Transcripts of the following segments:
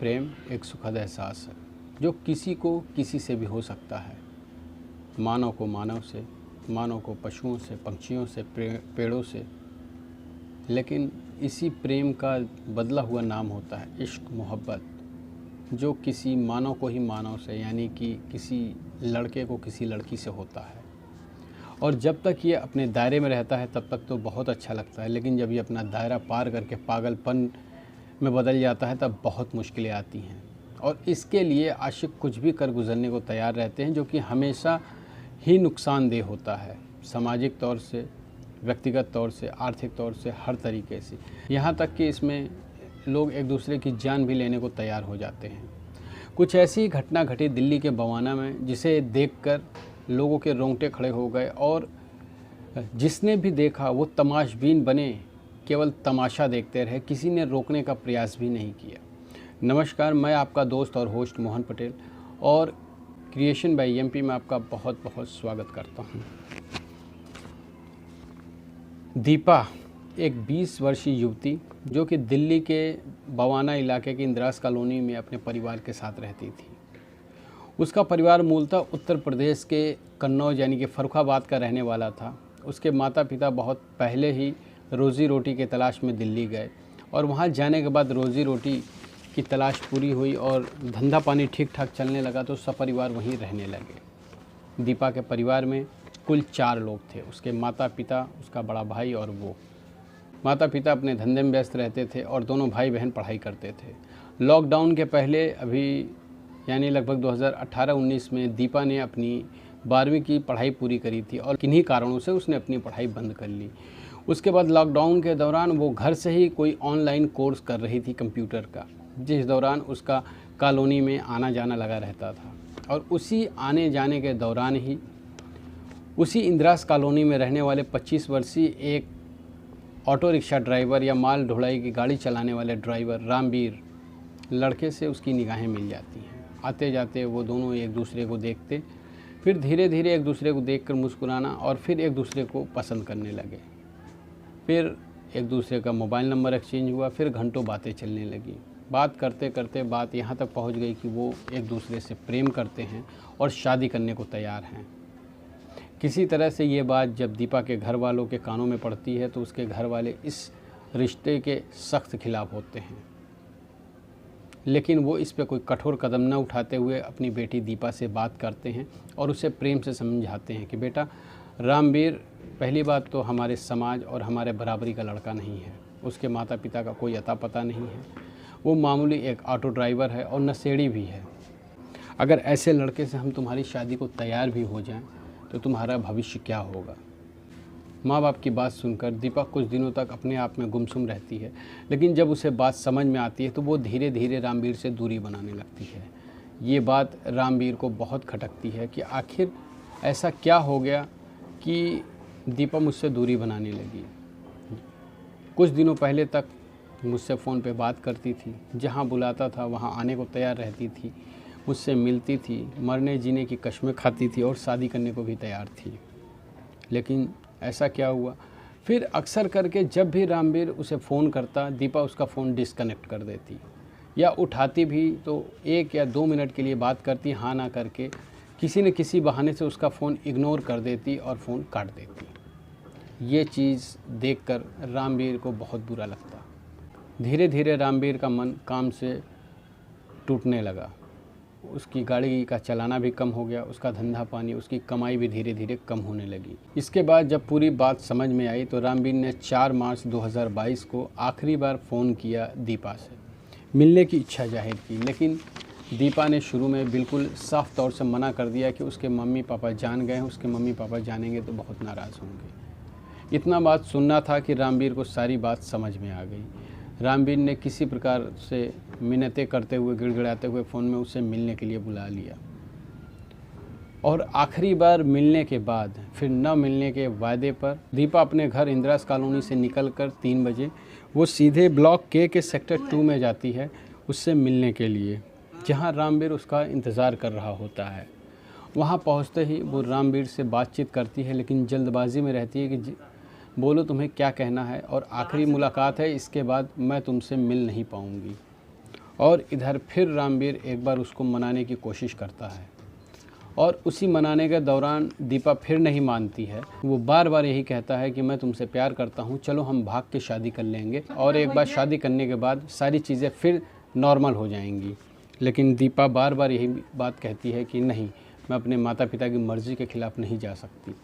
प्रेम एक सुखद एहसास है जो किसी को किसी से भी हो सकता है। मानव को मानव से, मानव को पशुओं से, पक्षियों से, पेड़ों से। लेकिन इसी प्रेम का बदला हुआ नाम होता है इश्क, मोहब्बत, जो किसी मानव को ही मानव से यानी कि किसी लड़के को किसी लड़की से होता है। और जब तक ये अपने दायरे में रहता है तब तक तो बहुत अच्छा लगता है, लेकिन जब ये अपना दायरा पार करके पागलपन में बदल जाता है तब बहुत मुश्किलें आती हैं। और इसके लिए आशिक कुछ भी कर गुजरने को तैयार रहते हैं, जो कि हमेशा ही नुकसानदेह होता है, सामाजिक तौर से, व्यक्तिगत तौर से, आर्थिक तौर से, हर तरीके से। यहाँ तक कि इसमें लोग एक दूसरे की जान भी लेने को तैयार हो जाते हैं। कुछ ऐसी घटना घटी दिल्ली के बवाना में जिसे देखकर लोगों के रोंगटे खड़े हो गए, और जिसने भी देखा वो तमाशबीन बने, केवल तमाशा देखते रहे, किसी ने रोकने का प्रयास भी नहीं किया। नमस्कार, मैं आपका दोस्त और होस्ट मोहन पटेल, और क्रिएशन बाय एमपी में आपका बहुत बहुत स्वागत करता हूँ। दीपा एक 20 वर्षीय युवती जो कि दिल्ली के बवाना इलाके की इंदिरास कॉलोनी में अपने परिवार के साथ रहती थी। उसका परिवार मूलतः उत्तर प्रदेश के कन्नौज यानी कि फर्रुखाबाद का रहने वाला था। उसके माता पिता बहुत पहले ही रोज़ी रोटी के तलाश में दिल्ली गए, और वहाँ जाने के बाद रोज़ी रोटी की तलाश पूरी हुई और धंधा पानी ठीक ठाक चलने लगा तो सपरिवार वहीं रहने लगे। दीपा के परिवार में कुल 4 लोग थे, उसके माता पिता, उसका बड़ा भाई और वो। माता पिता अपने धंधे में व्यस्त रहते थे और दोनों भाई बहन पढ़ाई करते थे। लॉकडाउन के पहले यानी लगभग 2018-19 में दीपा ने अपनी 12वीं की पढ़ाई पूरी करी थी, और किन्हीं कारणों से उसने अपनी पढ़ाई बंद कर ली। उसके बाद लॉकडाउन के दौरान वो घर से ही कोई ऑनलाइन कोर्स कर रही थी कंप्यूटर का, जिस दौरान उसका कॉलोनी में आना जाना लगा रहता था। और उसी आने जाने के दौरान ही उसी इंदिरास कॉलोनी में रहने वाले 25 वर्षीय एक ऑटो रिक्शा ड्राइवर या माल ढुलाई की गाड़ी चलाने वाले ड्राइवर रामवीर लड़के से उसकी निगाहें मिल जाती हैं। आते जाते वो दोनों एक दूसरे को देखते, फिर धीरे धीरे एक दूसरे को देखकर मुस्कुराना, और फिर एक दूसरे को पसंद करने लगे। फिर एक दूसरे का मोबाइल नंबर एक्सचेंज हुआ, फिर घंटों बातें चलने लगी। बात करते करते बात यहाँ तक पहुँच गई कि वो एक दूसरे से प्रेम करते हैं और शादी करने को तैयार हैं। किसी तरह से ये बात जब दीपा के घर वालों के कानों में पड़ती है तो उसके घर वाले इस रिश्ते के सख्त खिलाफ होते हैं, लेकिन वो इस पे कोई कठोर कदम न उठाते हुए अपनी बेटी दीपा से बात करते हैं और उसे प्रेम से समझाते हैं कि बेटा, रामवीर पहली बात तो हमारे समाज और हमारे बराबरी का लड़का नहीं है। उसके माता पिता का कोई अता पता नहीं है, वो मामूली एक ऑटो ड्राइवर है और नशेड़ी भी है। अगर ऐसे लड़के से हम तुम्हारी शादी को तैयार भी हो जाएं तो तुम्हारा भविष्य क्या होगा। माँ बाप की बात सुनकर दीपा कुछ दिनों तक अपने आप में गुमसुम रहती है, लेकिन जब उसे बात समझ में आती है तो वो धीरे धीरे रामवीर से दूरी बनाने लगती है। ये बात रामवीर को बहुत खटकती है कि आखिर ऐसा क्या हो गया कि दीपा मुझसे दूरी बनाने लगी। कुछ दिनों पहले तक मुझसे फ़ोन पे बात करती थी, जहाँ बुलाता था वहाँ आने को तैयार रहती थी, मुझसे मिलती थी, मरने जीने की कस्में खाती थी और शादी करने को भी तैयार थी। लेकिन ऐसा क्या हुआ, फिर अक्सर करके जब भी रामवीर उसे फ़ोन करता, दीपा उसका फ़ोन डिस्कनेक्ट कर देती, या उठाती भी तो 1 या 2 मिनट के लिए बात करती, हाँ ना करके किसी न किसी बहाने से उसका फ़ोन इग्नोर कर देती और फ़ोन काट देती। ये चीज़ देखकर रामवीर को बहुत बुरा लगता। धीरे धीरे रामवीर का मन काम से टूटने लगा। उसकी गाड़ी का चलाना भी कम हो गया, उसका धंधा पानी, उसकी कमाई भी धीरे धीरे कम होने लगी। इसके बाद जब पूरी बात समझ में आई तो रामवीर ने 4 मार्च 2022 को आखिरी बार फ़ोन किया दीपा से, मिलने की इच्छा जाहिर की। लेकिन दीपा ने शुरू में बिल्कुल साफ तौर से मना कर दिया कि उसके मम्मी पापा जान गए हैं, उसके मम्मी पापा जानेंगे तो बहुत नाराज़ होंगे। इतना बात सुनना था कि रामवीर को सारी बात समझ में आ गई। रामवीर ने किसी प्रकार से मिन्नतें करते हुए, गिड़गिड़ाते हुए फ़ोन में उसे मिलने के लिए बुला लिया, और आखिरी बार मिलने के बाद फिर न मिलने के वादे पर दीपा अपने घर इंदिरास कॉलोनी से निकलकर 3 बजे वो सीधे ब्लॉक के सेक्टर 2 में जाती है उससे मिलने के लिए, जहां रामवीर उसका इंतज़ार कर रहा होता है। वहां पहुंचते ही वो रामवीर से बातचीत करती है, लेकिन जल्दबाजी में रहती है कि बोलो तुम्हें क्या कहना है, और आखिरी मुलाकात है, इसके बाद मैं तुमसे मिल नहीं पाऊँगी। और इधर फिर रामवीर एक बार उसको मनाने की कोशिश करता है और उसी मनाने के दौरान दीपा फिर नहीं मानती है। वो बार बार यही कहता है कि मैं तुमसे प्यार करता हूँ, चलो हम भाग के शादी कर लेंगे और एक बार शादी करने के बाद सारी चीज़ें फिर नॉर्मल हो जाएंगी। लेकिन दीपा बार बार यही बात कहती है कि नहीं, मैं अपने माता पिता की मर्ज़ी के ख़िलाफ़ नहीं जा सकती।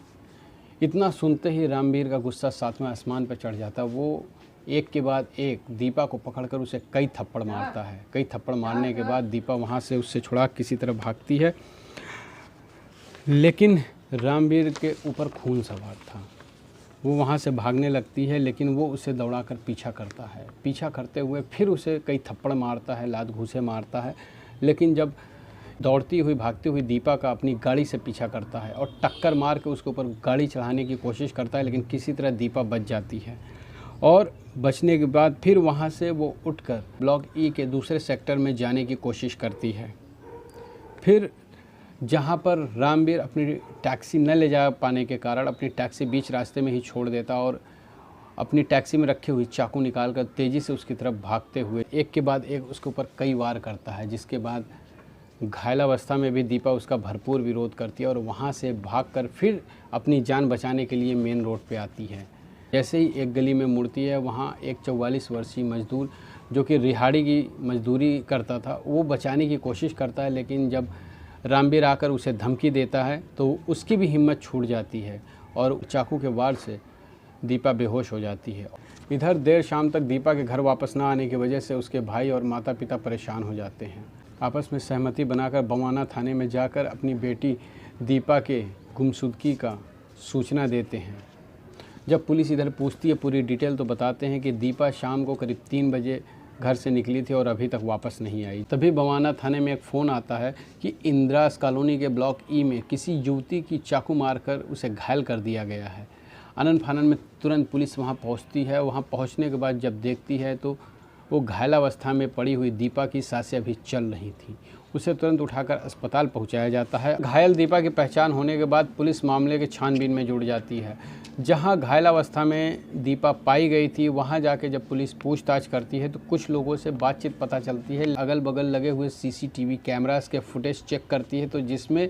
इतना सुनते ही रामवीर का गुस्सा सातवें आसमान पर चढ़ जाता। वो एक के बाद एक दीपा को पकड़कर उसे कई थप्पड़ मारता है। कई थप्पड़ मारने के बाद दीपा वहाँ से उससे छुड़ा किसी तरह भागती है, लेकिन रामवीर के ऊपर खून सवार था। वो वहाँ से भागने लगती है, लेकिन वो उसे दौड़ाकर पीछा करता है। पीछा करते हुए फिर उसे कई थप्पड़ मारता है, लात घूंसे मारता है। लेकिन जब दौड़ती हुई भागती हुई दीपा का अपनी गाड़ी से पीछा करता है और टक्कर मार के उसके ऊपर गाड़ी चढ़ाने की कोशिश करता है, लेकिन किसी तरह दीपा बच जाती है। और बचने के बाद फिर वहाँ से वो उठकर ब्लॉक ई के दूसरे सेक्टर में जाने की कोशिश करती है। फिर जहाँ पर रामवीर अपनी टैक्सी न ले जा पाने के कारण अपनी टैक्सी बीच रास्ते में ही छोड़ देता और अपनी टैक्सी में रखी हुई चाकू निकालकर तेज़ी से उसकी तरफ भागते हुए एक के बाद एक उसके ऊपर कई वार करता है, जिसके बाद घायल अवस्था में भी दीपा उसका भरपूर विरोध करती है और वहाँ से भागकर फिर अपनी जान बचाने के लिए मेन रोड पे आती है। जैसे ही एक गली में मुड़ती है, वहाँ एक 44 वर्षीय मजदूर जो कि रिहाड़ी की मजदूरी करता था, वो बचाने की कोशिश करता है, लेकिन जब रामवीर आकर उसे धमकी देता है तो उसकी भी हिम्मत छूट जाती है और चाकू के वार से दीपा बेहोश हो जाती है। इधर देर शाम तक दीपा के घर वापस न आने की वजह से उसके भाई और माता पिता परेशान हो जाते हैं। आपस में सहमति बनाकर बवाना थाने में जाकर अपनी बेटी दीपा के गुमशुदगी का सूचना देते हैं। जब पुलिस इधर पूछती है पूरी डिटेल तो बताते हैं कि दीपा शाम को करीब 3 बजे घर से निकली थी और अभी तक वापस नहीं आई। तभी बवाना थाने में एक फ़ोन आता है कि इंदिरास कॉलोनी के ब्लॉक ई में किसी युवती की चाकू मारकर उसे घायल कर दिया गया है। आनन फानन में तुरंत पुलिस वहां पहुंचती है। वहां पहुंचने के बाद जब देखती है तो वो घायल अवस्था में पड़ी हुई दीपा की सांसें अभी चल रही थी। उसे तुरंत उठाकर अस्पताल पहुंचाया जाता है। घायल दीपा की पहचान होने के बाद पुलिस मामले के छानबीन में जुड़ जाती है। जहां घायल अवस्था में दीपा पाई गई थी, वहां जाके जब पुलिस पूछताछ करती है तो कुछ लोगों से बातचीत पता चलती है। अगल बगल लगे हुए सीसीटीवी कैमरास के फुटेज चेक करती है तो जिसमें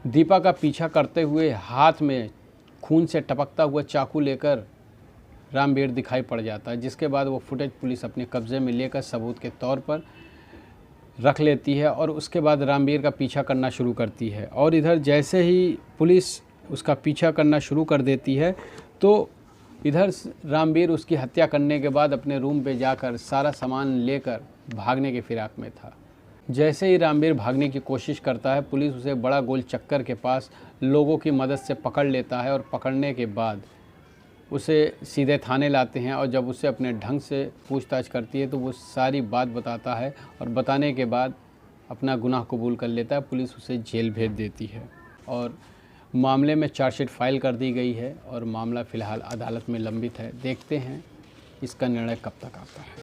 दीपा का पीछा करते हुए हाथ में खून से टपकता हुआ चाकू लेकर रामवीर दिखाई पड़ जाता है, जिसके बाद वो फुटेज पुलिस अपने कब्जे में लेकर सबूत के तौर पर रख लेती है और उसके बाद रामवीर का पीछा करना शुरू करती है। और इधर जैसे ही पुलिस उसका पीछा करना शुरू कर देती है तो इधर रामवीर उसकी हत्या करने के बाद अपने रूम पे जाकर सारा सामान लेकर भागने के फिराक में था। जैसे ही रामवीर भागने की कोशिश करता है, पुलिस उसे बड़ा गोल चक्कर के पास लोगों की मदद से पकड़ लेता है और पकड़ने के बाद उसे सीधे थाने लाते हैं और जब उसे अपने ढंग से पूछताछ करती है तो वो सारी बात बताता है और बताने के बाद अपना गुनाह कबूल कर लेता है। पुलिस उसे जेल भेज देती है और मामले में चार्जशीट फाइल कर दी गई है और मामला फ़िलहाल अदालत में लंबित है। देखते हैं इसका निर्णय कब तक आता है।